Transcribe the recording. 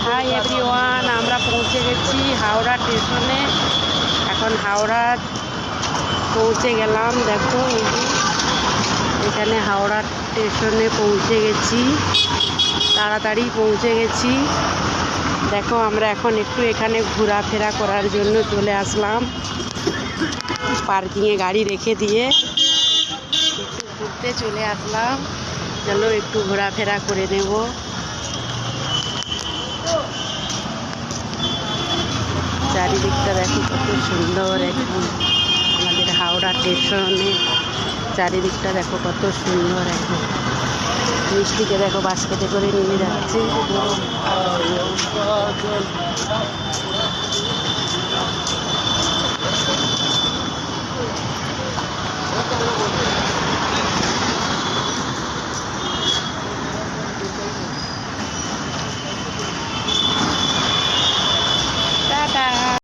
Hi everyone, আমরা পৌঁছে গেছি হাওড়া স্টেশনে। এখন হাওড়া পৌঁছে গেলাম। দেখো এখানে হাওড়া স্টেশনে পৌঁছে গেছি, তাড়াতাড়ি পৌঁছে গেছি। দেখো আমরা এখন একটু এখানে ঘোরাফেরা করার জন্য চলে আসলাম। পার্কিংয়ে গাড়ি রেখে দিয়ে একটু ঘুরতে চলে আসলাম। চলো একটু ঘোরাফেরা করে নেব। চারিদিকটা দেখো কত সুন্দর। এখন আমাদের হাওড়া স্টেশনে চারিদিকটা দেখো কত সুন্দর। এখন মিষ্টিকে দেখো বাস্কেটে করে নিয়ে যাচ্ছে।